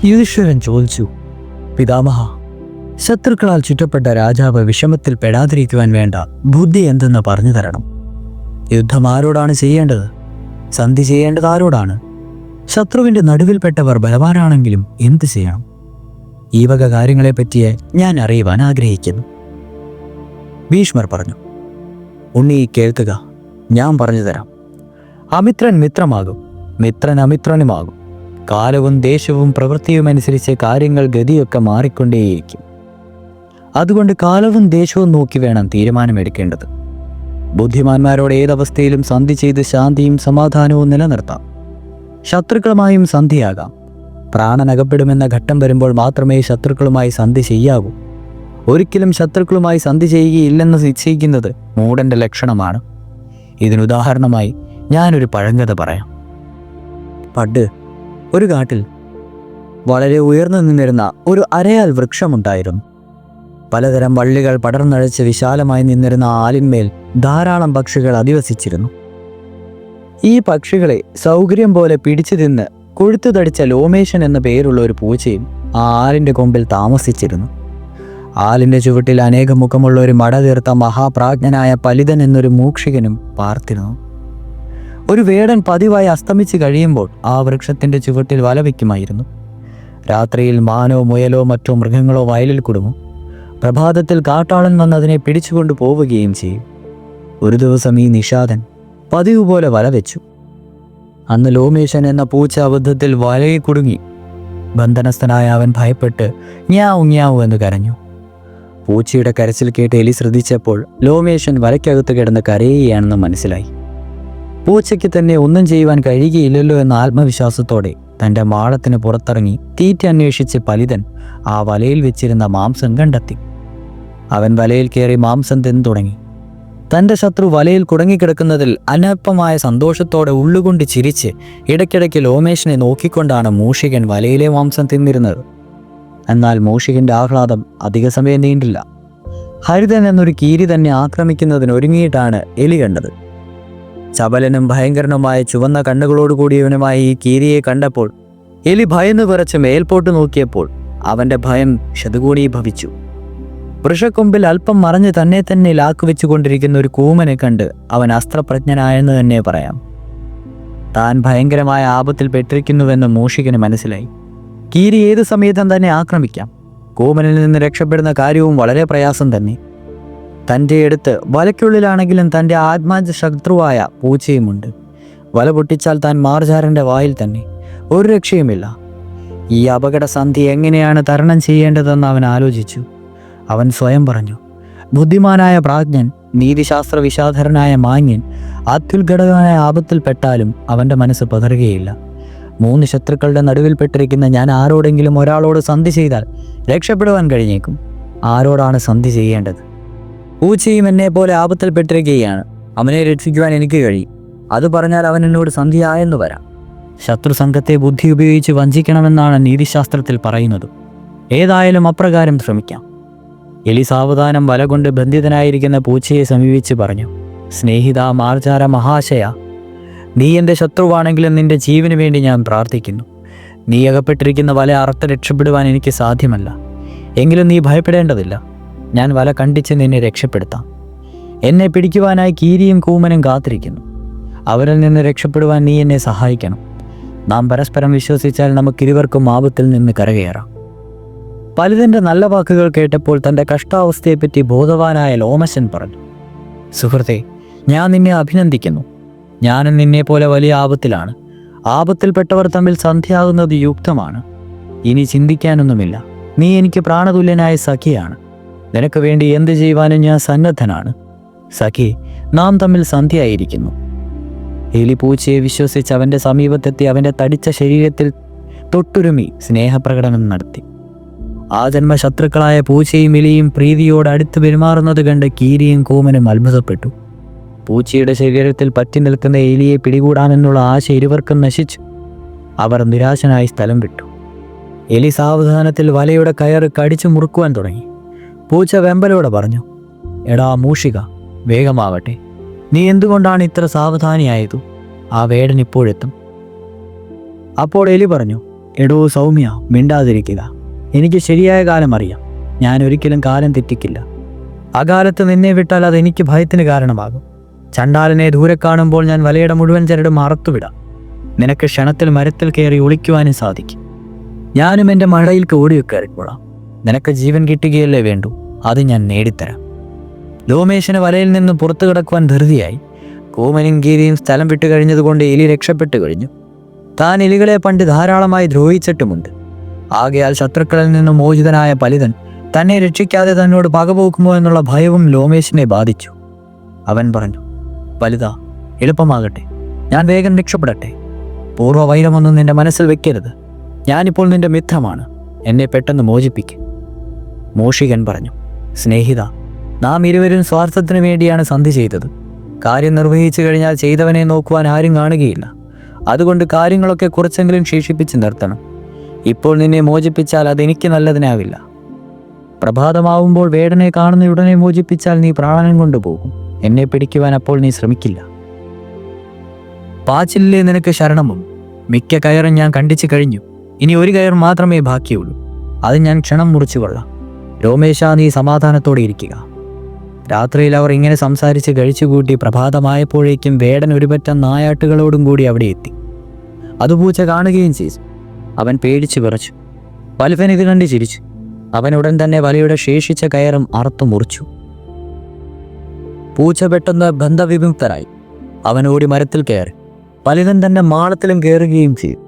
യുധിഷ്ഠിരൻ ചോദിച്ചു, പിതാമഹ, ശത്രുക്കളാൽ ചുറ്റപ്പെട്ട രാജാവ് വിഷമത്തിൽ പെടാതിരിക്കുവാൻ വേണ്ട ബുദ്ധി എന്തെന്ന് പറഞ്ഞു തരണം. യുദ്ധം ആരോടാണ് ചെയ്യേണ്ടത്? സന്ധി ചെയ്യേണ്ടത് ആരോടാണ്? ശത്രുവിൻ്റെ നടുവിൽപ്പെട്ടവർ ബലവാനാണെങ്കിലും എന്ത് ചെയ്യണം? ഈ വക കാര്യങ്ങളെപ്പറ്റി ഞാൻ അറിയുവാൻ ആഗ്രഹിക്കുന്നു. ഭീഷ്മർ പറഞ്ഞു, ഉണ്ണി കേൾക്കുക, ഞാൻ പറഞ്ഞു തരാം. അമിത്രൻ മിത്രമാകും, മിത്രൻ അമിത്രനുമാകും. കാലവും ദേശവും പ്രവൃത്തിയും അനുസരിച്ച് കാര്യങ്ങൾ ഗതിയൊക്കെ മാറിക്കൊണ്ടേയിരിക്കും. അതുകൊണ്ട് കാലവും ദേശവും നോക്കി വേണം തീരുമാനമെടുക്കേണ്ടത്. ബുദ്ധിമാന്മാരോട് ഏതവസ്ഥയിലും സന്ധി ചെയ്ത് ശാന്തിയും സമാധാനവും നിലനിർത്താം. ശത്രുക്കളുമായും സന്ധിയാകാം. പ്രാണനകപ്പെടുമെന്ന ഘട്ടം വരുമ്പോൾ മാത്രമേ ശത്രുക്കളുമായി സന്ധി ചെയ്യാവൂ. ഒരിക്കലും ശത്രുക്കളുമായി സന്ധി ചെയ്യുകയില്ലെന്ന് നിശ്ചയിക്കുന്നത് മൂഢന്റെ ലക്ഷണമാണ്. ഇതിനുദാഹരണമായി ഞാനൊരു പഴങ്കഥ പറയാം. പണ്ട് ഒരു കാട്ടിൽ വളരെ ഉയർന്നു നിന്നിരുന്ന ഒരു അരയാൽ വൃക്ഷമുണ്ടായിരുന്നു. പലതരം വള്ളികൾ പടർന്നഴച്ച് വിശാലമായി നിന്നിരുന്ന ആലിന്മേൽ ധാരാളം പക്ഷികൾ അധിവസിച്ചിരുന്നു. ഈ പക്ഷികളെ സൗകര്യം പോലെ പിടിച്ചു തിന്ന് കൊഴുത്തു തടിച്ച ലോമേശൻ എന്ന പേരുള്ള ഒരു പൂച്ചയും ആ ആലിൻ്റെ കൊമ്പിൽ താമസിച്ചിരുന്നു. ആലിൻ്റെ ചുവട്ടിൽ അനേകം മുഖമുള്ള ഒരു മട തീർത്ത മഹാപ്രാജ്ഞനായ പലിതൻ എന്നൊരു മൂക്ഷികനും പാർത്തിരുന്നു. ഒരു വേടൻ പതിവായി അസ്തമിച്ച് കഴിയുമ്പോൾ ആ വൃക്ഷത്തിൻ്റെ ചുവട്ടിൽ വല വയ്ക്കുമായിരുന്നു. രാത്രിയിൽ മാനോ മുയലോ മറ്റോ മൃഗങ്ങളോ വയലിൽ കുടുങ്ങും. പ്രഭാതത്തിൽ കാട്ടാളൻ വന്ന് അതിനെ പിടിച്ചുകൊണ്ടു പോവുകയും ചെയ്യും. ഒരു ദിവസം ഈ നിഷാദൻ പതിവ് പോലെ വല വെച്ചു. അന്ന് ലോമേശൻ എന്ന പൂച്ച അബദ്ധത്തിൽ വലയിൽ കുടുങ്ങി. ബന്ധനസ്ഥനായ അവൻ ഭയപ്പെട്ട് ങ്യാവു ങ്യാവു എന്ന് കരഞ്ഞു. പൂച്ചയുടെ കരച്ചിൽ കേട്ട് എലി ശ്രദ്ധിച്ചപ്പോൾ ലോമേശൻ വലയ്ക്കകത്ത് കിടന്ന് കരയുകയാണെന്ന് മനസ്സിലായി. പൂച്ചയ്ക്ക് തന്നെ ഒന്നും ചെയ്യുവാൻ കഴിയുകയില്ലല്ലോ എന്ന ആത്മവിശ്വാസത്തോടെ തൻ്റെ മാളത്തിന് പുറത്തിറങ്ങി തീറ്റ അന്വേഷിച്ച് പലിതൻ ആ വലയിൽ വെച്ചിരുന്ന മാംസം കണ്ടെത്തി. അവൻ വലയിൽ കയറി മാംസം തിന്നു തുടങ്ങി. തൻ്റെ ശത്രു വലയിൽ കുടുങ്ങിക്കിടക്കുന്നതിൽ അനൽപമായ സന്തോഷത്തോടെ ഉള്ളുകൊണ്ട് ചിരിച്ച് ഇടയ്ക്കിടയ്ക്ക് ലോമേശനെ നോക്കിക്കൊണ്ടാണ് മൂഷികൻ വലയിലെ മാംസം തിന്നിരുന്നത്. എന്നാൽ മൂഷികൻ്റെ ആഹ്ലാദം അധിക സമയം നീണ്ടില്ല. ഹരിതൻ എന്നൊരു കീരി തന്നെ ആക്രമിക്കുന്നതിനൊരുങ്ങിയിട്ടാണ് എലി കണ്ടത്. ചപലനും ഭയങ്കരനുമായ ചുവന്ന കണ്ണുകളോടുകൂടിയവനുമായ ഈ കീരിയെ കണ്ടപ്പോൾ എലി ഭയന്ന് വിറച്ച് മേൽപോട്ട് നോക്കിയപ്പോൾ അവൻ്റെ ഭയം ശതഗുണീഭവിച്ചു. വൃഷക്കൊമ്പിൽ അല്പം മറഞ്ഞ് തന്നെ ലാക്കുവെച്ചുകൊണ്ടിരിക്കുന്ന ഒരു കൂമനെ കണ്ട് അവൻ അസ്ത്രപ്രജ്ഞനായെന്ന് തന്നെ പറയാം. താൻ ഭയങ്കരമായ ആപത്തിൽ പെട്ടിരിക്കുന്നുവെന്ന് മൂഷികന് മനസ്സിലായി. കീരി ഏത് സമയത്തും തന്നെ ആക്രമിക്കാം. കൂമനിൽ നിന്ന് രക്ഷപ്പെടുന്ന കാര്യവും വളരെ പ്രയാസം തന്നെ. തൻ്റെ അടുത്ത് വലയ്ക്കുള്ളിലാണെങ്കിലും തൻ്റെ ആത്മാജ ശത്രുവായ പൂച്ചയുമുണ്ട്. വല പൊട്ടിച്ചാൽ താൻ മാർജാരൻ്റെ വായിൽ തന്നെ. ഒരു രക്ഷയുമില്ല. ഈ അപകടസന്ധി എങ്ങനെയാണ് തരണം ചെയ്യേണ്ടതെന്ന് അവൻ ആലോചിച്ചു. അവൻ സ്വയം പറഞ്ഞു, ബുദ്ധിമാനായ പ്രാജ്ഞൻ, നീതിശാസ്ത്ര വിശാധരനായ മാന്യൻ അത്യുൽഘടകമായ ആപത്തിൽപ്പെട്ടാലും അവൻ്റെ മനസ്സ് പതറുകയില്ല. 3 ശത്രുക്കളുടെ നടുവിൽപ്പെട്ടിരിക്കുന്ന ഞാൻ ആരോടെങ്കിലും ഒരാളോട് സന്ധി ചെയ്താൽ രക്ഷപ്പെടുവാൻ കഴിഞ്ഞേക്കും. ആരോടാണ് സന്ധി ചെയ്യേണ്ടത്? പൂച്ചയും എന്നെ പോലെ ആപത്തിൽപ്പെട്ടിരിക്കുകയാണ്. അവനെ രക്ഷിക്കുവാൻ എനിക്ക് കഴിയും. അത് പറഞ്ഞാൽ അവൻ എന്നോട് സന്ധിയായെന്ന് വരാം. ശത്രു സംഘത്തെ ബുദ്ധി ഉപയോഗിച്ച് വഞ്ചിക്കണമെന്നാണ് നീതിശാസ്ത്രത്തിൽ പറയുന്നത്. ഏതായാലും അപ്രകാരം ശ്രമിക്കാം. എലി സാവധാനം വല കൊണ്ട് ബന്ധിതനായിരിക്കുന്ന പൂച്ചയെ സമീപിച്ച് പറഞ്ഞു, സ്നേഹിത മാർജാര മഹാശയ, നീ എൻ്റെ ശത്രുവാണെങ്കിലും നിന്റെ ജീവന് വേണ്ടി ഞാൻ പ്രാർത്ഥിക്കുന്നു. നീ അകപ്പെട്ടിരിക്കുന്ന വല അറുത്ത് രക്ഷപ്പെടുവാൻ എനിക്ക് സാധ്യമല്ല. എങ്കിലും നീ ഭയപ്പെടേണ്ടതില്ല. ഞാൻ വല കണ്ടിച്ച് നിന്നെ രക്ഷപ്പെടുത്താം. എന്നെ പിടിക്കുവാനായി കീരിയും കൂമനും കാത്തിരിക്കുന്നു. അവരിൽ നിന്ന് രക്ഷപ്പെടുവാൻ നീ എന്നെ സഹായിക്കണം. നാം പരസ്പരം വിശ്വസിച്ചാൽ നമുക്കിരുവർക്കും ആപത്തിൽ നിന്ന് കരകയറാം. പലിതൻ്റെ നല്ല വാക്കുകൾ കേട്ടപ്പോൾ തൻ്റെ കഷ്ടാവസ്ഥയെപ്പറ്റി ബോധവാനായ ലോമശൻ പറഞ്ഞു, സുഹൃത്തെ, ഞാൻ നിന്നെ അഭിനന്ദിക്കുന്നു. ഞാനും നിന്നെ പോലെ വലിയ ആപത്തിലാണ്. ആപത്തിൽപ്പെട്ടവർ തമ്മിൽ സന്ധിയാകുന്നത് യുക്തമാണ്. ഇനി ചിന്തിക്കാനൊന്നുമില്ല. നീ എനിക്ക് പ്രാണതുല്യനായ സഖിയാണ്. നിനക്ക് വേണ്ടി എന്ത് ചെയ്യുവാനും ഞാൻ സന്നദ്ധനാണ്. സഖി, നാം തമ്മിൽ സന്ധിയായിരിക്കുന്നു. എലി പൂച്ചയെ വിശ്വസിച്ച് അവൻ്റെ സമീപത്തെത്തി അവൻ്റെ തടിച്ച ശരീരത്തിൽ തൊട്ടുരുമി സ്നേഹപ്രകടനം നടത്തി. ആ ജന്മശത്രുക്കളായ പൂച്ചയും എലിയും പ്രീതിയോട് അടുത്ത് പെരുമാറുന്നത് കണ്ട് കീരിയും കൂമനും അത്ഭുതപ്പെട്ടു. പൂച്ചയുടെ ശരീരത്തിൽ പറ്റി നിൽക്കുന്ന എലിയെ പിടികൂടാനെന്നുള്ള ആശ ഇരുവർക്കും നശിച്ചു. അവർ നിരാശനായി സ്ഥലം വിട്ടു. എലി സാവധാനത്തിൽ വലയുടെ കയറ് കടിച്ചു മുറുക്കുവാൻ തുടങ്ങി. പൂച്ച വെമ്പലോടെ പറഞ്ഞു, എടാ മൂഷിക, വേഗമാവട്ടെ. നീ എന്തുകൊണ്ടാണ് ഇത്ര സാവധാനിയായതു? ആ വേടൻ ഇപ്പോഴെത്തും. അപ്പോൾ എലി പറഞ്ഞു, എടോ സൗമ്യ, മിണ്ടാതിരിക്കുക. എനിക്ക് ശരിയായ കാലം അറിയാം. ഞാൻ ഒരിക്കലും കാലം തെറ്റിക്കില്ല. അകാലത്ത് നിന്നെ വിട്ടാൽ അത് എനിക്ക് ഭയത്തിന് കാരണമാകും. ചണ്ടാലനെ ദൂരെ കാണുമ്പോൾ ഞാൻ വലയുടെ മുഴുവൻ ചരടും അറുത്തുവിടാം. നിനക്ക് ക്ഷണത്തിൽ മരത്തിൽ കയറി ഒളിക്കുവാനും സാധിക്കും. ഞാനും എൻ്റെ മഴയിൽക്ക് ഓടിവെക്കറിക്കോളാം. നിനക്ക് ജീവൻ കിട്ടുകയല്ലേ വേണ്ടു, അത് ഞാൻ നേടിത്തരാം. ലോമേശന് വലയിൽ നിന്ന് പുറത്തു കിടക്കുവാൻ ധൃതിയായി. കൂമനും ഗീരിയും സ്ഥലം വിട്ടു കഴിഞ്ഞതുകൊണ്ട് എലി രക്ഷപ്പെട്ടു കഴിഞ്ഞു. താൻ എലികളെ പണ്ട് ധാരാളമായി ദ്രോഹിച്ചിട്ടുമുണ്ട്. ആകയാൽ ശത്രുക്കളിൽ നിന്ന് മോചിതനായ പലിതൻ തന്നെ രക്ഷിക്കാതെ തന്നോട് പകപോക്കുമോ എന്നുള്ള ഭയവും ലോമേശിനെ ബാധിച്ചു. അവൻ പറഞ്ഞു, പലിത, എളുപ്പമാകട്ടെ, ഞാൻ വേഗം രക്ഷപ്പെടട്ടെ. പൂർവ്വവൈരമൊന്നും നിന്റെ മനസ്സിൽ വെക്കരുത്. ഞാനിപ്പോൾ നിന്റെ മിത്രമാണ്, എന്നെ പെട്ടെന്ന് മോചിപ്പിക്കും. മൂഷികൻ പറഞ്ഞു, സ്നേഹിത, നാം ഇരുവരും സ്വാർത്ഥത്തിനു വേണ്ടിയാണ് സന്ധി ചെയ്തത്. കാര്യം നിർവഹിച്ചു കഴിഞ്ഞാൽ ചെയ്തവനെ നോക്കുവാൻ ആരും കാണുകയില്ല. അതുകൊണ്ട് കാര്യങ്ങളൊക്കെ കുറച്ചെങ്കിലും ശേഷിപ്പിച്ച് നിർത്തണം. ഇപ്പോൾ നിന്നെ മോചിപ്പിച്ചാൽ അതെനിക്ക് നല്ലതിനാവില്ല. പ്രഭാതമാവുമ്പോൾ വേടനെ കാണുന്ന ഉടനെ മോചിപ്പിച്ചാൽ നീ പ്രാണനം കൊണ്ടുപോകും. എന്നെ പിടിക്കുവാൻ അപ്പോൾ നീ ശ്രമിക്കില്ല. പാച്ചിലിലെ നിനക്ക് ശരണമും. മിക്ക കയറും ഞാൻ കണ്ടിച്ചു കഴിഞ്ഞു. ഇനി ഒരു കയർ മാത്രമേ ബാക്കിയുള്ളൂ. അത് ഞാൻ ക്ഷണം മുറിച്ചു കൊള്ളാം. രോമേശ, നീ സമാധാനത്തോടെ ഇരിക്കുക. രാത്രിയിൽ അവർ ഇങ്ങനെ സംസാരിച്ച് കഴിച്ചുകൂട്ടി പ്രഭാതമായപ്പോഴേക്കും വേടൻ ഒരുപറ്റം നായാട്ടുകളോടും കൂടി അവിടെ എത്തി. അത് പൂച്ച കാണുകയും ചെയ്തു. അവൻ പേടിച്ചു വിറച്ചു. വലുപ്പൻ ഇത് കണ്ട് ചിരിച്ചു. അവൻ ഉടൻ തന്നെ വലയുടെ ശേഷിച്ച കയറും അറുത്തു മുറിച്ചു. പൂച്ച പെട്ടെന്ന് ബന്ധവിമുക്തരായി. അവൻ ഓടി മരത്തിൽ കയറി. പലിതൻ തന്റെ മാളത്തിലും കയറുകയും ചെയ്തു.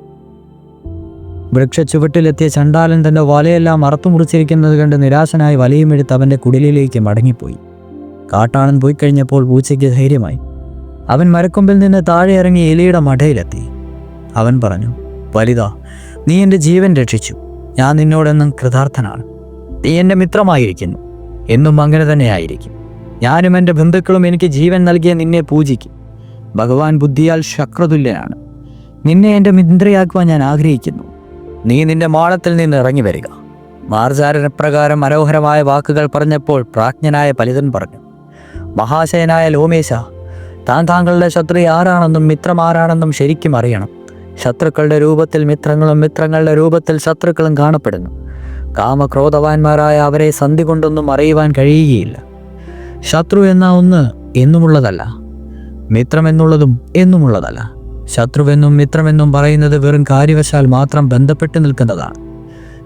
വൃക്ഷച്ചുവട്ടിലെത്തിയ ചണ്ടാലൻ തന്റെ വലയെല്ലാം അറുത്തു മുറിച്ചിരിക്കുന്നത് കണ്ട് നിരാശനായി വലയും എടുത്ത് അവന്റെ കുടിലിലേക്ക് മടങ്ങിപ്പോയി. കാട്ടാളൻ പോയി കഴിഞ്ഞപ്പോൾ പൂച്ചയ്ക്ക് ധൈര്യമായി. അവൻ മരക്കൊമ്പിൽ നിന്ന് താഴെ ഇറങ്ങി എലിയുടെ മടയിലെത്തി. അവൻ പറഞ്ഞു, വലിത, നീ എൻ്റെ ജീവൻ രക്ഷിച്ചു. ഞാൻ നിന്നോടെന്നും കൃതാർത്ഥനാണ്. നീ എൻ്റെ മിത്രമായിരിക്കുന്നു. എന്നും അങ്ങനെ തന്നെയായിരിക്കും. ഞാനും എൻ്റെ ബന്ധുക്കളും എനിക്ക് ജീവൻ നൽകിയ നിന്നെ പൂജിക്കും. ഭഗവാൻ ബുദ്ധിയാൽ ശക്രതുല്യനാണ്. നിന്നെ എൻ്റെ മിത്രയാക്കുവാൻ ഞാൻ ആഗ്രഹിക്കുന്നു. നീ നിന്റെ മാളത്തിൽ നിന്ന് ഇറങ്ങി വരിക. മാർജാരപ്രകാരം മനോഹരമായ വാക്കുകൾ പറഞ്ഞപ്പോൾ പ്രാജ്ഞനായ പലിതൻ പറഞ്ഞു, മഹാശയനായ ലോമേശ, താങ്കളുടെ ശത്രു ആരാണെന്നും മിത്രം ആരാണെന്നും ശരിക്കും അറിയണം. ശത്രുക്കളുടെ രൂപത്തിൽ മിത്രങ്ങളും മിത്രങ്ങളുടെ രൂപത്തിൽ ശത്രുക്കളും കാണപ്പെടുന്നു. കാമക്രോധവാന്മാരായ അവരെ സന്ധി കൊണ്ടൊന്നും അറിയുവാൻ കഴിയുകയില്ല. ശത്രു എന്ന ഒന്ന് എന്നുമുള്ളതല്ല, മിത്രമെന്നുള്ളതും എന്നുമുള്ളതല്ല. ശത്രുവെന്നും മിത്രമെന്നും പറയുന്നത് വെറും കാര്യവശാൽ മാത്രം ബന്ധപ്പെട്ട് നിൽക്കുന്നതാണ്.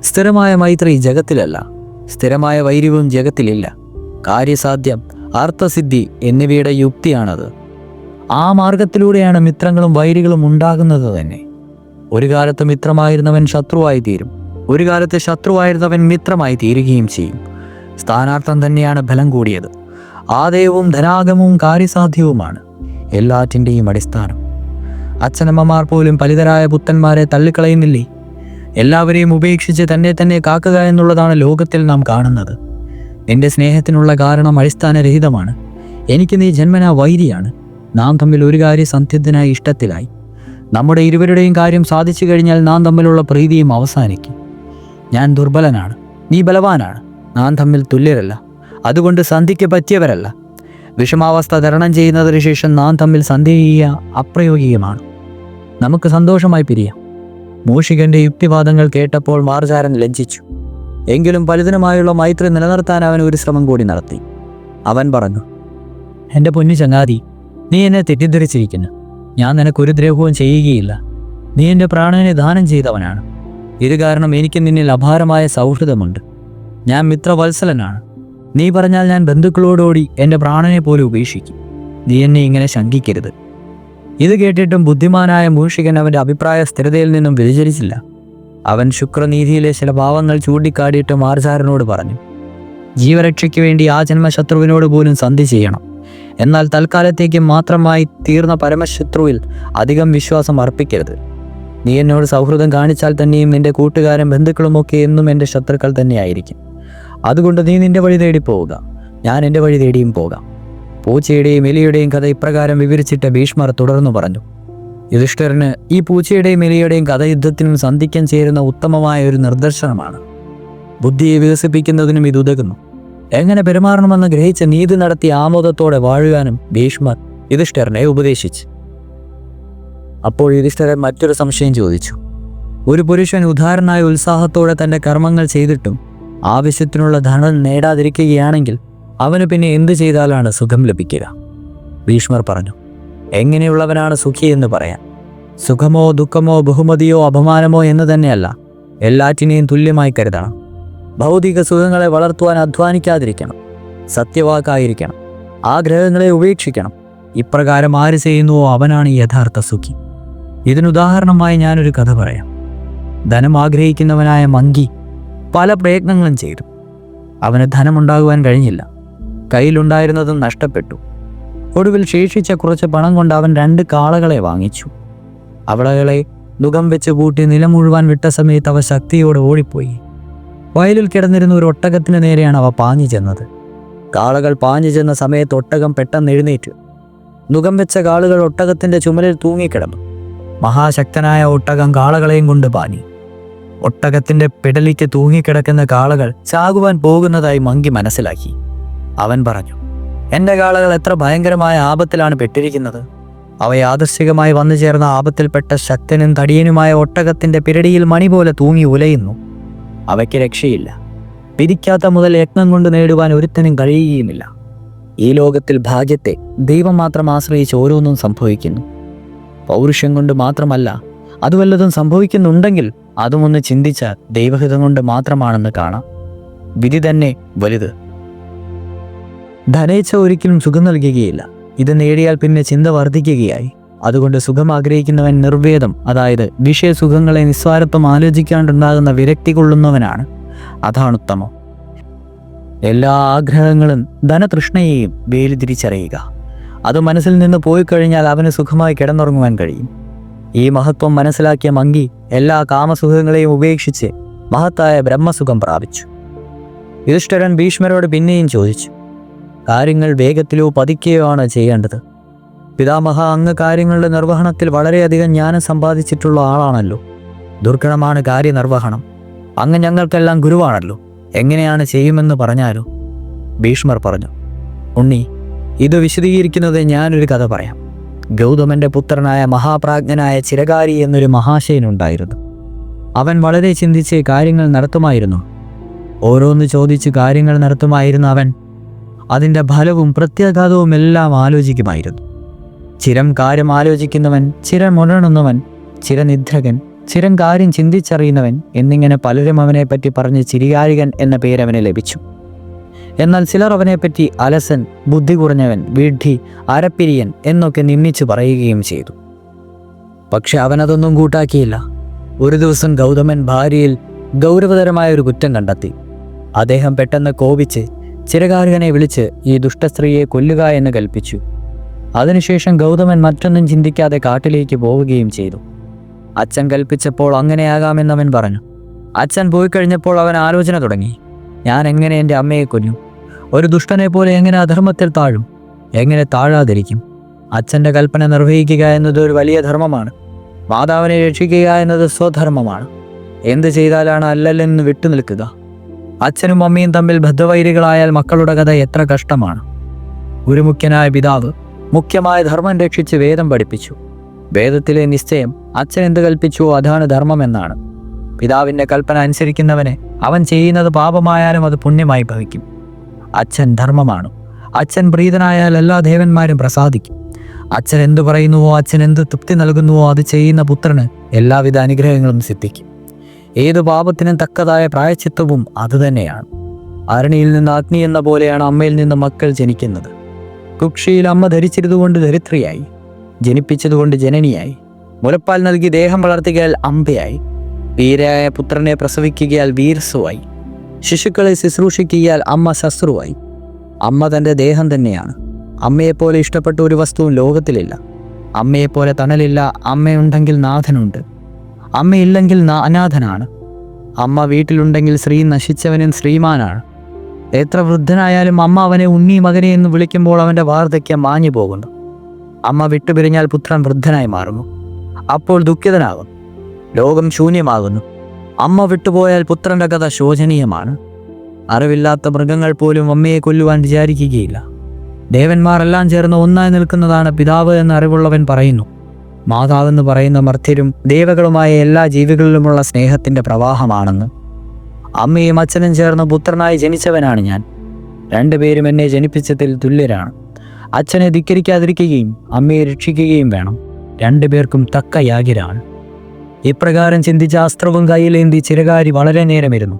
സ്ഥിരമായ മൈത്രി ജഗത്തിലല്ല, സ്ഥിരമായ വൈര്യവും ജഗത്തിലില്ല. കാര്യസാധ്യം, അർത്ഥസിദ്ധി എന്നിവയുടെ യുക്തിയാണത്. ആ മാർഗത്തിലൂടെയാണ് മിത്രങ്ങളും വൈരികളും ഉണ്ടാകുന്നത് തന്നെ. ഒരു കാലത്ത് മിത്രമായിരുന്നവൻ ശത്രുവായി തീരും, ഒരു കാലത്ത് ശത്രുവായിരുന്നവൻ മിത്രമായി തീരുകയും ചെയ്യും. സ്ഥാനാർത്ഥം തന്നെയാണ് ബലം കൂടിയത്. ആദയവും ധനാഗമവും കാര്യസാധ്യവുമാണ് എല്ലാറ്റിൻ്റെയും അടിസ്ഥാനം. അച്ഛനമ്മമാർ പോലും പലിതരായ പുത്തന്മാരെ തള്ളിക്കളയുന്നില്ലേ? എല്ലാവരെയും ഉപേക്ഷിച്ച് തന്നെ കാക്കുക എന്നുള്ളതാണ് ലോകത്തിൽ നാം കാണുന്നത്. നിന്റെ സ്നേഹത്തിനുള്ള കാരണം അടിസ്ഥാനരഹിതമാണ്. എനിക്ക് നീ ജന്മനാ വൈരിയാണ്. നാം തമ്മിൽ ഒരു കാര്യം സന്ധ്യത്തിനായി ഇഷ്ടത്തിലായി. നമ്മുടെ ഇരുവരുടെയും കാര്യം സാധിച്ചു കഴിഞ്ഞാൽ നാം തമ്മിലുള്ള പ്രീതിയും അവസാനിക്കും. ഞാൻ ദുർബലനാണ്, നീ ബലവാനാണ്. നാം തമ്മിൽ തുല്യരല്ല, അതുകൊണ്ട് സന്ധിക്ക് പറ്റിയവരല്ല. വിഷമാവസ്ഥ തരണം ചെയ്യുന്നതിന് ശേഷം നാം തമ്മിൽ സന്ധി ചെയ്യുക അപ്രയോഗികമാണ്. നമുക്ക് സന്തോഷമായി പിരിയാം. മൂഷികന്റെ യുക്തിവാദങ്ങൾ കേട്ടപ്പോൾ മാർജാരൻ ലജ്ജിച്ചു. എങ്കിലും പലിതനുമായുള്ള മൈത്രി നിലനിർത്താൻ അവൻ ഒരു ശ്രമം കൂടി നടത്തി. അവൻ പറഞ്ഞു, എൻ്റെ പൊന്നു ചങ്ങാതി, നീ എന്നെ തെറ്റിദ്ധരിച്ചിരിക്കുന്നു. ഞാൻ നിനക്കൊരു ദ്രോഹവും ചെയ്യുകയില്ല. നീ എൻ്റെ പ്രാണനെ ദാനം ചെയ്തവനാണ്. ഇത് കാരണം എനിക്ക് നിന്നിൽ അപാരമായ സൗഹൃദമുണ്ട്. ഞാൻ മിത്രവത്സലനാണ്. നീ പറഞ്ഞാൽ ഞാൻ ബന്ധുക്കളോടോടി എൻ്റെ പ്രാണനെ പോലെ ഉപേക്ഷിക്കും. നീ എന്നെ ഇങ്ങനെ ശങ്കിക്കരുത്. ഇത് കേട്ടിട്ടും ബുദ്ധിമാനായ മൂഷികൻ അവൻ്റെ അഭിപ്രായ സ്ഥിരതയിൽ നിന്നും വ്യതിചലിച്ചില്ല. അവൻ ശുക്രനീതിയിലെ ചില ഭാവങ്ങൾ ചൂണ്ടിക്കാട്ടിയിട്ട് മാർജാരനോട് പറഞ്ഞു, ജീവരക്ഷയ്ക്ക് വേണ്ടി ആ ജന്മശത്രുവിനോട് പോലും സന്ധി ചെയ്യണം. എന്നാൽ തൽക്കാലത്തേക്ക് മാത്രമായി തീർന്ന പരമശത്രുവിൽ അധികം വിശ്വാസം അർപ്പിക്കരുത്. നീ എന്നോട് സൗഹൃദം കാണിച്ചാൽ തന്നെയും നിന്റെ കൂട്ടുകാരും ബന്ധുക്കളുമൊക്കെ എന്നും എൻ്റെ ശത്രുക്കൾ തന്നെയായിരിക്കും. അതുകൊണ്ട് നീ നിന്റെ വഴി തേടി പോവുക, ഞാൻ എൻ്റെ വഴി തേടിയും പോകാം. പൂച്ചയുടെയും എലിയുടെയും കഥ ഇപ്രകാരം വിവരിച്ചിട്ട് ഭീഷ്മർ തുടർന്നു പറഞ്ഞു, യുധിഷ്ഠിരന് ഈ പൂച്ചയുടെയും എലിയുടെയും കഥ യുദ്ധത്തിനും സന്ധിക്കാൻ ചേരുന്ന ഉത്തമമായ ഒരു നിർദ്ദേശനമാണ്. ബുദ്ധിയെ വികസിപ്പിക്കുന്നതിനും ഇത് ഉതകുന്നു. എങ്ങനെ പെരുമാറണമെന്ന് ഗ്രഹിച്ച് നീതി നടത്തി ആമോദത്തോടെ വാഴുവാനും ഭീഷ്മർ യുധിഷ്ഠിരനെ ഉപദേശിച്ചു. അപ്പോൾ യുധിഷ്ഠിരൻ മറ്റൊരു സംശയം ചോദിച്ചു, ഒരു പുരുഷൻ ഉദാഹരണമായ ഉത്സാഹത്തോടെ തൻ്റെ കർമ്മങ്ങൾ ചെയ്തിട്ടും ആവശ്യത്തിനുള്ള ധനം നേടാതിരിക്കുകയാണെങ്കിൽ അവന് പിന്നെ എന്തു ചെയ്താലാണ് സുഖം ലഭിക്കുക? ഭീഷ്മർ പറഞ്ഞു, എങ്ങനെയുള്ളവനാണ് സുഖി എന്ന് പറയാൻ? സുഖമോ ദുഃഖമോ ബഹുമതിയോ അപമാനമോ എന്ന് തന്നെയല്ല, എല്ലാറ്റിനെയും തുല്യമായി കരുതണം. ഭൗതിക സുഖങ്ങളെ വളർത്തുവാൻ അധ്വാനിക്കാതിരിക്കണം. സത്യവാക്കായിരിക്കണം. ആഗ്രഹങ്ങളെ ഉപേക്ഷിക്കണം. ഇപ്രകാരം ആര് ചെയ്യുന്നുവോ അവനാണ് യഥാർത്ഥ സുഖി. ഇതിനുദാഹരണമായി ഞാനൊരു കഥ പറയാം. ധനം ആഗ്രഹിക്കുന്നവനായ മങ്കി പല പ്രയത്നങ്ങളും ചെയ്തു. അവന് ധനമുണ്ടാകുവാൻ കഴിഞ്ഞില്ല. കയ്യിലുണ്ടായിരുന്നതും നഷ്ടപ്പെട്ടു. ഒടുവിൽ ശേഷിച്ച കുറച്ച് പണം കൊണ്ട് അവൻ 2 കാളകളെ വാങ്ങിച്ചു. അവളകളെ നുകം വെച്ച് പൂട്ടി നിലം മുഴുവാൻ വിട്ട സമയത്ത് അവ ശക്തിയോടെ ഓടിപ്പോയി. വയലിൽ കിടന്നിരുന്ന ഒരു ഒട്ടകത്തിന് നേരെയാണ് അവ പാഞ്ഞു ചെന്നത്. കാളകൾ പാഞ്ഞു ചെന്ന സമയത്ത് ഒട്ടകം പെട്ടെന്ന് എഴുന്നേറ്റു. നുകം വെച്ച കാളുകൾ ഒട്ടകത്തിൻ്റെ ചുമലിൽ തൂങ്ങിക്കിടന്നു. മഹാശക്തനായ ഒട്ടകം കാളകളെയും കൊണ്ട് പാഞ്ഞു. ഒട്ടകത്തിൻ്റെ പിടലിക്ക് തൂങ്ങിക്കിടക്കുന്ന കാളകൾ ചാകുവാൻ പോകുന്നതായി മങ്കി മനസ്സിലാക്കി. അവൻ പറഞ്ഞു, എൻ്റെ കാളകൾ എത്ര ഭയങ്കരമായ ആപത്തിലാണ് പെട്ടിരിക്കുന്നത്. അവ യാദൃശ്ചികമായി വന്നു ചേർന്ന ആപത്തിൽപ്പെട്ട ശക്തനും തടിയനുമായ ഒട്ടകത്തിൻ്റെ പിരടിയിൽ മണി പോലെ തൂങ്ങി ഉലയുന്നു. അവയ്ക്ക് രക്ഷയില്ല. പിരിക്കാത്ത മുതൽ യത്നം കൊണ്ട് നേടുവാൻ ഒരുത്തനും കഴിയുകയുമില്ല. ഈ ലോകത്തിൽ ഭാഗ്യത്തെ ദൈവം മാത്രം ആശ്രയിച്ച് ഓരോന്നും സംഭവിക്കുന്നു. പൗരുഷം കൊണ്ട് മാത്രമല്ല, അത് വല്ലതും സംഭവിക്കുന്നുണ്ടെങ്കിൽ അതുമൊന്ന് ചിന്തിച്ചാൽ ദൈവഹിതം കൊണ്ട് മാത്രമാണെന്ന് കാണാം. വിധി തന്നെ വലുത്. ധനേച്ഛ ഒരിക്കലും സുഖം നൽകുകയില്ല. ഇത് നേടിയാൽ പിന്നെ ചിന്ത വർദ്ധിക്കുകയായി. അതുകൊണ്ട് സുഖം ആഗ്രഹിക്കുന്നവൻ നിർവേദം, അതായത് വിഷയസുഖങ്ങളെ നിസ്വാരത്വം ആലോചിക്കാണ്ടുണ്ടാകുന്ന വിരക്തി കൊള്ളുന്നവനാണ്. അതാണുത്തമം. എല്ലാ ആഗ്രഹങ്ങളും ധനതൃഷ്ണയെയും വേലിതിരിച്ചറിയുക. അത് മനസ്സിൽ നിന്ന് പോയി കഴിഞ്ഞാൽ അവന് സുഖമായി കിടന്നുറങ്ങുവാൻ കഴിയും. ഈ മഹത്വം മനസ്സിലാക്കിയ മങ്കി എല്ലാ കാമസുഖങ്ങളെയും ഉപേക്ഷിച്ച് മഹത്തായ ബ്രഹ്മസുഖം പ്രാപിച്ചു. യുധിഷ്ഠിരൻ ഭീഷ്മരോട് പിന്നെയും ചോദിച്ചു, കാര്യങ്ങൾ വേഗത്തിലോ പതുക്കെയോ ആണ് ചെയ്യേണ്ടത്? പിതാമഹ, അങ്ങ് കാര്യങ്ങളുടെ നിർവഹണത്തിൽ വളരെയധികം ജ്ഞാനം സമ്പാദിച്ചിട്ടുള്ള ആളാണല്ലോ. ദുർഘടമാണ് കാര്യനിർവഹണം. അങ്ങ് ഞങ്ങൾക്കെല്ലാം ഗുരുവാണല്ലോ. എങ്ങനെയാണ് ചെയ്യുമെന്ന് പറഞ്ഞാലോ? ഭീഷ്മർ പറഞ്ഞു, ഉണ്ണി, ഇത് വിശദീകരിക്കുന്നത് ഞാനൊരു കഥ പറയാം. ഗൗതമന്റെ പുത്രനായ മഹാപ്രാജ്ഞനായ ചിരകാരി എന്നൊരു മഹാശയനുണ്ടായിരുന്നു. അവൻ വളരെ ചിന്തിച്ച് കാര്യങ്ങൾ നടത്തുമായിരുന്നു. ഓരോന്ന് ചോദിച്ച് കാര്യങ്ങൾ നടത്തുമായിരുന്ന അവൻ അതിൻ്റെ ഫലവും പ്രത്യാഘാതവും എല്ലാം ആലോചിക്കുമായിരുന്നു. ചിരം കാര്യം ആലോചിക്കുന്നവൻ, ചിരമുണർന്നവൻ, ചിരനിദ്രകൻ, ചിരം കാര്യം ചിന്തിച്ചറിയുന്നവൻ എന്നിങ്ങനെ പലരും അവനെപ്പറ്റി പറഞ്ഞ് ചിരികാരികൻ എന്ന പേരവന് ലഭിച്ചു. എന്നാൽ ചിലർ അവനെപ്പറ്റി അലസൻ, ബുദ്ധി കുറഞ്ഞവൻ, വിഡ്ഢി, അരപ്പിരിയൻ എന്നൊക്കെ നിന്ദിച്ചു പറയുകയും ചെയ്തു. പക്ഷെ അവനതൊന്നും കൂട്ടാക്കിയില്ല. ഒരു ദിവസം ഗൗതമൻ ഭാര്യയിൽ ഗൗരവതരമായ ഒരു കുറ്റം കണ്ടെത്തി. അദ്ദേഹം പെട്ടെന്ന് കോപിച്ച് ചിരകാരികനെ വിളിച്ച് ഈ ദുഷ്ടസ്ത്രീയെ കൊല്ലുക എന്ന് കൽപ്പിച്ചു. അതിനുശേഷം ഗൗതമൻ മറ്റൊന്നും ചിന്തിക്കാതെ കാട്ടിലേക്ക് പോവുകയും ചെയ്തു. അച്ഛൻ കൽപ്പിച്ചപ്പോൾ അങ്ങനെയാകാമെന്നവൻ പറഞ്ഞു. അച്ഛൻ പോയി കഴിഞ്ഞപ്പോൾ അവൻ ആലോചന തുടങ്ങി. ഞാൻ എങ്ങനെ എൻ്റെ അമ്മയെ കൊല്ലും? ഒരു ദുഷ്ടനെ പോലെ എങ്ങനെ അധർമ്മത്തിൽ താഴും? എങ്ങനെ താഴാതിരിക്കും? അച്ഛൻ്റെ കൽപ്പന നിർവഹിക്കുക എന്നത് ഒരു വലിയ ധർമ്മമാണ്. മാതാവിനെ രക്ഷിക്കുക എന്നത് സ്വധർമ്മമാണ്. എന്ത് ചെയ്താലാണ് അല്ലല്ലെന്ന് വിട്ടുനിൽക്കുക? അച്ഛനും അമ്മയും തമ്മിൽ ബദ്ധവൈരികളായാൽ മക്കളുടെ കഥ എത്ര കഷ്ടമാണ്. ഒരു മുഖ്യനായ പിതാവ് മുഖ്യമായ ധർമ്മം രക്ഷിച്ച് വേദം പഠിപ്പിച്ചു. വേദത്തിലെ നിശ്ചയം അച്ഛൻ എന്ത് കൽപ്പിച്ചുവോ അതാണ് ധർമ്മമെന്നാണ്. പിതാവിൻ്റെ കൽപ്പന അനുസരിക്കുന്നവനെ അവൻ ചെയ്യുന്നത് പാപമായാലും അത് പുണ്യമായി ഭവിക്കും. അച്ഛൻ ധർമ്മമാണ്. അച്ഛൻ പ്രീതനായാൽ എല്ലാ ദേവന്മാരും പ്രസാദിക്കും. അച്ഛൻ എന്തു പറയുന്നുവോ, അച്ഛൻ എന്ത് തൃപ്തി നൽകുന്നുവോ അത് ചെയ്യുന്ന പുത്രന് എല്ലാവിധ അനുഗ്രഹങ്ങളും സിദ്ധിക്കും. ഏതു പാപത്തിനും തക്കതായ പ്രായശ്ചിത്തവും അതുതന്നെയാണ്. അരണിയിൽ നിന്ന് അഗ്നി എന്ന പോലെയാണ് അമ്മയിൽ നിന്ന് മക്കൾ ജനിക്കുന്നത്. കുക്ഷിയിൽ അമ്മ ധരിച്ചിരുതുകൊണ്ട് ധരിത്രിയായി, ജനിപ്പിച്ചതുകൊണ്ട് ജനനിയായി, മുലപ്പാൽ നൽകി ദേഹം വളർത്തുകയാൽ അമ്പയായി, വീരയായ പുത്രനെ പ്രസവിക്കുകയാൽ വീരസ്സുവായി, ശിശുക്കളെ ശുശ്രൂഷിക്കുകയാൽ അമ്മ ശസ്ത്രുവായി. അമ്മ തൻ്റെ ദേഹം തന്നെയാണ്. അമ്മയെപ്പോലെ ഇഷ്ടപ്പെട്ട ഒരു വസ്തുവും ലോകത്തിലില്ല. അമ്മയെപ്പോലെ തണലില്ല. അമ്മയുണ്ടെങ്കിൽ നാഥനുണ്ട്. അമ്മയില്ലെങ്കിൽ അനാഥനാണ്. അമ്മ വീട്ടിലുണ്ടെങ്കിൽ സ്ത്രീ നശിച്ചവനും ശ്രീമാനാണ്. എത്ര വൃദ്ധനായാലും അമ്മ അവനെ ഉണ്ണി മകനെ എന്ന് വിളിക്കുമ്പോൾ അവൻ്റെ വാർദ്ധക്യം മാഞ്ഞു പോകുന്നു. അമ്മ വിട്ടുപിരിഞ്ഞാൽ പുത്രൻ വൃദ്ധനായി മാറുന്നു. അപ്പോൾ ദുഃഖിതനാകും. ലോകം ശൂന്യമാകുന്നു. അമ്മ വിട്ടുപോയാൽ പുത്രൻ്റെ കഥ ശോചനീയമാണ്. അറിവില്ലാത്ത മൃഗങ്ങൾ പോലും അമ്മയെ കൊല്ലുവാൻ വിചാരിക്കുകയില്ല. ദേവന്മാരെല്ലാം ചേർന്ന് ഒന്നായി നിൽക്കുന്നതാണ് പിതാവ് എന്ന് അറിവുള്ളവൻ പറയുന്നു. മാതാവെന്ന് പറയുന്ന മർത്യരും ദേവകളുമായ എല്ലാ ജീവികളിലുമുള്ള സ്നേഹത്തിൻ്റെ പ്രവാഹമാണെന്ന്. അമ്മയും അച്ഛനും ചേർന്ന് പുത്രനായി ജനിച്ചവനാണ് ഞാൻ. രണ്ടുപേരും എന്നെ ജനിപ്പിച്ചതിൽ തുല്യരാണ്. അച്ഛനെ ധിക്കരിക്കാതിരിക്കുകയും അമ്മയെ രക്ഷിക്കുകയും വേണം. രണ്ടുപേർക്കും തക്ക യാഗിരാണ്. ഇപ്രകാരം ചിന്തിച്ച അസ്ത്രവും കയ്യിലേന്തി ചിരകാരി വളരെ നേരമിരുന്നു.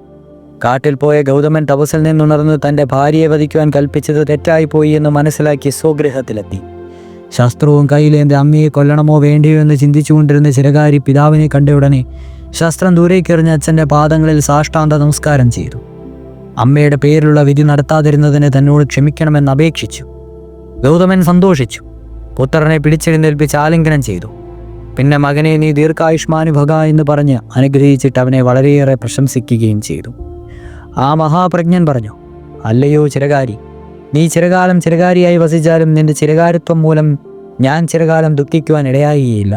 കാട്ടിൽ പോയ ഗൗതമൻ തപസ്സിൽ നിന്നുണർന്ന് തൻ്റെ ഭാര്യയെ വധിക്കുവാൻ കൽപ്പിച്ചത് തെറ്റായിപ്പോയി എന്ന് മനസ്സിലാക്കി സ്വഗൃഹത്തിലെത്തി. ശസ്ത്രവും കയ്യിലേന്തി അമ്മയെ കൊല്ലണമോ വേണ്ടിയോ എന്ന് ചിന്തിച്ചുകൊണ്ടിരുന്ന ചിരകാരി പിതാവിനെ കണ്ട ഉടനെ ശസ്ത്രം ദൂരേക്കെറിഞ്ഞ് അച്ഛൻ്റെ പാദങ്ങളിൽ സാഷ്ടാംഗ നമസ്കാരം ചെയ്തു. അമ്മയുടെ പേരിലുള്ള വിധി നടത്താതിരുന്നതിന് തന്നോട് ക്ഷമിക്കണമെന്ന് അപേക്ഷിച്ചു. ഗൗതമൻ സന്തോഷിച്ചു. പുത്രനെ പിടിച്ചെഴുന്നേൽപ്പിച്ച് ആലിംഗനം ചെയ്തു. പിന്നെ മകനെ നീ ദീർഘായുഷ്മാനുഭക എന്ന് പറഞ്ഞ് അനുഗ്രഹിച്ചിട്ട് അവനെ വളരെയേറെ പ്രശംസിക്കുകയും ചെയ്തു. ആ മഹാപ്രജ്ഞൻ പറഞ്ഞു, അല്ലയോ ചിരകാരി, നീ ചിരകാലം ചിരകാരിയായി വസിച്ചാലും നിന്റെ ചിരകാരിത്വം മൂലം ഞാൻ ചിരകാലം ദുഃഖിക്കുവാൻ ഇടയാകുകയില്ല.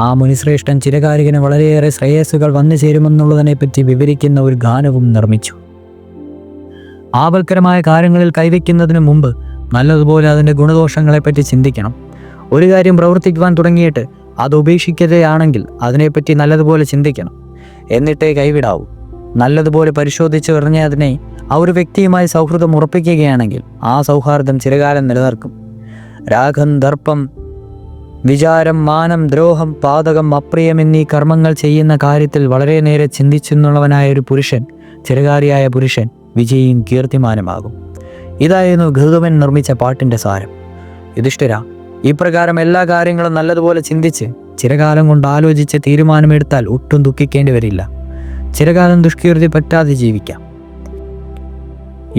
ആ മുനിശ്രേഷ്ഠൻ ചിരകാരികന് വളരെയേറെ ശ്രേയസ്സുകൾ വന്നു ചേരുമെന്നുള്ളതിനെപ്പറ്റി വിവരിക്കുന്ന ഒരു ഗാനവും നിർമ്മിച്ചു. ആപൽക്കരമായ കാര്യങ്ങളിൽ കൈവയ്ക്കുന്നതിന് മുമ്പ് നല്ലതുപോലെ അതിൻ്റെ ഗുണദോഷങ്ങളെപ്പറ്റി ചിന്തിക്കണം. ഒരു കാര്യം പ്രവർത്തിക്കുവാൻ തുടങ്ങിയിട്ട് അത് ഉപേക്ഷിക്കുകയാണെങ്കിൽ അതിനെപ്പറ്റി നല്ലതുപോലെ ചിന്തിക്കണം. എന്നിട്ടേ കൈവിടാവൂ. നല്ലതുപോലെ പരിശോധിച്ച് പറഞ്ഞ അതിനെ ആ ഒരു വ്യക്തിയുമായി സൗഹൃദം ഉറപ്പിക്കുകയാണെങ്കിൽ ആ സൗഹാർദ്ദം ചിരകാലം നിലനിർക്കും. രാഗം, ദർപ്പം, വിചാരം, മാനം, ദ്രോഹം, പാതകം, അപ്രിയം എന്നീ കർമ്മങ്ങൾ ചെയ്യുന്ന കാര്യത്തിൽ വളരെ നേരെ ചിന്തിച്ചെന്നുള്ളവനായ ഒരു പുരുഷൻ, ചിരകാരിയായ പുരുഷൻ വിജയിയും കീർത്തിമാനുമാകും. ഇതായിരുന്നു ഗൗതമൻ നിർമ്മിച്ച പാട്ടിൻ്റെ സാരം. യുധിഷ്ഠിര, ഇപ്രകാരം എല്ലാ കാര്യങ്ങളും നല്ലതുപോലെ ചിന്തിച്ച് ചിരകാലം കൊണ്ട് ആലോചിച്ച് തീരുമാനമെടുത്താൽ ഒട്ടും ദുഃഖിക്കേണ്ടി വരില്ല. ചിരകാലം ദുഷ്കീർത്തി പറ്റാതെ ജീവിക്കാം.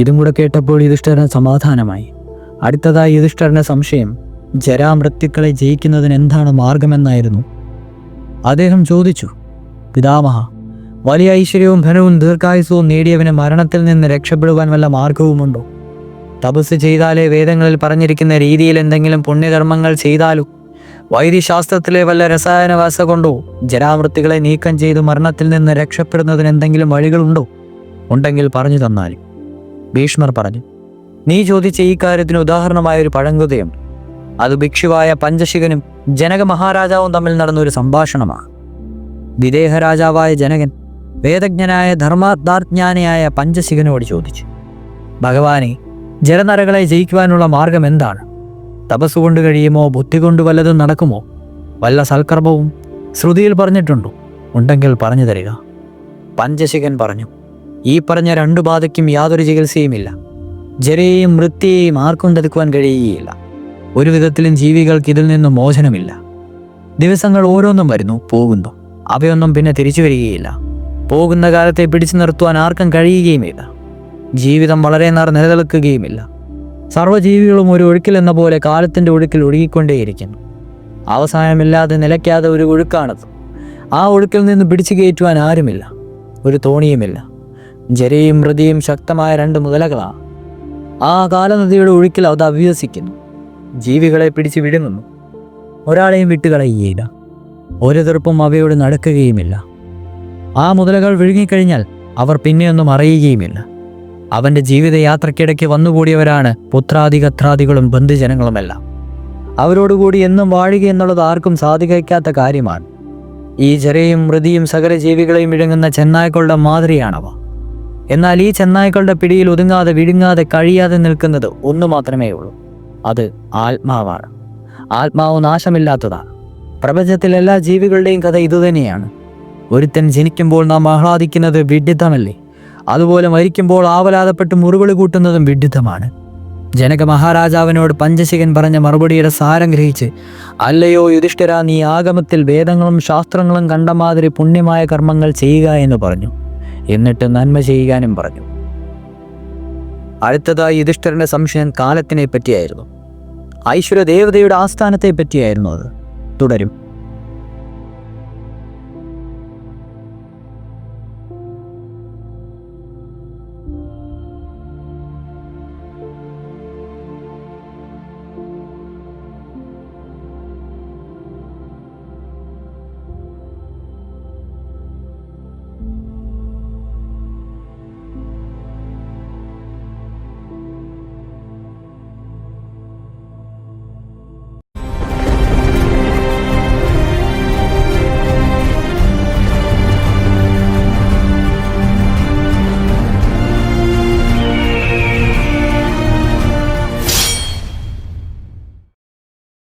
ഇതും കൂടെ കേട്ടപ്പോൾ യുധിഷ്ഠിരന് സമാധാനമായി. അടുത്തതായി യുധിഷ്ഠിരന്റെ സംശയം ജരാമൃത്യുക്കളെ ജയിക്കുന്നതിന് എന്താണ് മാർഗമെന്നായിരുന്നു. അദ്ദേഹം ചോദിച്ചു, പിതാമഹ, വലിയ ഐശ്വര്യവും ധനവും ദീർഘായുസ്സവും നേടിയവന് മരണത്തിൽ നിന്ന് രക്ഷപ്പെടുവാൻ വല്ല മാർഗവുമുണ്ടോ? തപസ് ചെയ്താലേ വേദങ്ങളിൽ പറഞ്ഞിരിക്കുന്ന രീതിയിൽ എന്തെങ്കിലും പുണ്യകർമ്മങ്ങൾ ചെയ്താലോ? വൈദ്യശാസ്ത്രത്തിലെ വല്ല രസായനവാസ കൊണ്ടോ ജരാമൃത്യുകളെ നീക്കം ചെയ്ത് മരണത്തിൽ നിന്ന് രക്ഷപ്പെടുന്നതിന് എന്തെങ്കിലും വഴികളുണ്ടോ? ഉണ്ടെങ്കിൽ പറഞ്ഞു തന്നാലും. ഭീഷ്മർ പറഞ്ഞു, നീ ചോദിച്ച ഈ കാര്യത്തിന് ഉദാഹരണമായ ഒരു പഴങ്കുതയുണ്ട്. അത് ഭിക്ഷുവായ പഞ്ചശികനും ജനക മഹാരാജാവും തമ്മിൽ നടന്നൊരു സംഭാഷണമാണ്. വിദേഹ രാജാവായ ജനകൻ വേദജ്ഞനായ ധർമാർത്ഥാജ്ഞാനിയായ പഞ്ചശികനോട് ചോദിച്ചു, ഭഗവാനെ, ജലനരകളെ ജയിക്കുവാനുള്ള മാർഗം എന്താണ്? തപസ്സുകൊണ്ട് കഴിയുമോ? ബുദ്ധി കൊണ്ട് വല്ലതും നടക്കുമോ? വല്ല സൽക്കർമ്മവും ശ്രുതിയിൽ പറഞ്ഞിട്ടുണ്ടോ? ഉണ്ടെങ്കിൽ പറഞ്ഞു തരിക. പഞ്ചശികൻ പറഞ്ഞു, ഈ പറഞ്ഞ രണ്ടു ബാധയ്ക്കും യാതൊരു ചികിത്സയുമില്ല. ജരയെയും മൃത്യേയും ആർക്കും തടുക്കുവാൻ കഴിയുകയില്ല. ഒരു വിധത്തിലും ജീവികൾക്ക് ഇതിൽ നിന്നും മോചനമില്ല. ദിവസങ്ങൾ ഓരോന്നും വരുന്നു, പോകുന്നു. അവയൊന്നും പിന്നെ തിരിച്ചു വരികയില്ല. പോകുന്ന കാലത്തെ പിടിച്ചു നിർത്തുവാൻ ആർക്കും കഴിയുകയുമില്ല. ജീവിതം വളരെ നാൾ നിലനിൽക്കുകയുമില്ല. സർവ്വജീവികളും ഒരു ഒഴുക്കിലെന്ന പോലെ കാലത്തിൻ്റെ ഒഴുക്കിൽ ഒഴുകിക്കൊണ്ടേയിരിക്കുന്നു. അവസാനമില്ലാതെ നിലയ്ക്കാതെ ഒരു ഒഴുക്കാണത്. ആ ഒഴുക്കിൽ നിന്ന് പിടിച്ചു കയറ്റുവാൻ ആരുമില്ല, ഒരു തോണിയുമില്ല. ജരയും മൃതിയും ശക്തമായ രണ്ട് മുതലകളാണ്. ആ കാലനദിയുടെ ഒഴുക്കിൽ അത് അഭ്യസിക്കുന്നു. ജീവികളെ പിടിച്ചു വിടുങ്ങുന്നു. ഒരാളെയും വിട്ടുകളയുകയില്ല. ഒരു തീർപ്പും അവയോട് നടക്കുകയുമില്ല. ആ മുതലകൾ വിഴുങ്ങിക്കഴിഞ്ഞാൽ അവർ പിന്നെയൊന്നും അറിയുകയുമില്ല. അവൻ്റെ ജീവിതയാത്രയ്ക്കിടയ്ക്ക് വന്നുകൂടിയവരാണ് പുത്രാദികത്രാദികളും ബന്ധുജനങ്ങളുമെല്ലാം. അവരോടുകൂടി എന്നും വാഴുക എന്നുള്ളത് ആർക്കും സാധിക്കാത്ത കാര്യമാണ്. ഈ ജരയും മൃതിയും സകല ജീവികളെയും വിഴുങ്ങുന്ന ചെന്നായ്ക്കളുടെ മാതിരിയാണവ. എന്നാൽ ഈ ചെന്നായ്ക്കളുടെ പിടിയിൽ ഒതുങ്ങാതെ വിഴുങ്ങാതെ കഴിയാതെ നിൽക്കുന്നത് ഒന്നു മാത്രമേ ഉള്ളൂ. അത് ആത്മാവാണ്. ആത്മാവ് നാശമില്ലാത്തതാണ്. പ്രപഞ്ചത്തിലെ എല്ലാ ജീവികളുടെയും കഥ ഇതുതന്നെയാണ്. ഒരുത്തൻ ജനിക്കുമ്പോൾ നാം ആഹ്ലാദിക്കുന്നത് വിഡ്ഢിത്തമല്ലേ? അതുപോലെ മരിക്കുമ്പോൾ ആവലാതപ്പെട്ട് മുറിവിളി കൂട്ടുന്നതും വിഡ്ഢിത്തമാണ്. ജനക മഹാരാജാവിനോട് പഞ്ചശികൻ പറഞ്ഞ മറുപടിയുടെ സാരം ഗ്രഹിച്ച്, അല്ലയോ യുധിഷ്ഠിര, നീ ആഗമത്തിൽ വേദങ്ങളും ശാസ്ത്രങ്ങളും കണ്ട മാതിരി പുണ്യമായ കർമ്മങ്ങൾ ചെയ്യുക എന്ന് പറഞ്ഞു. എന്നിട്ട് നന്മ ചെയ്യാനും പറഞ്ഞു. അടുത്തതായി യുധിഷ്ഠിരന്റെ സംശയം കാലത്തിനെ പറ്റിയായിരുന്നു. ഐശ്വര്യ ദേവതയുടെ ആസ്ഥാനത്തെ പറ്റിയായിരുന്നു. അത് തുടരും.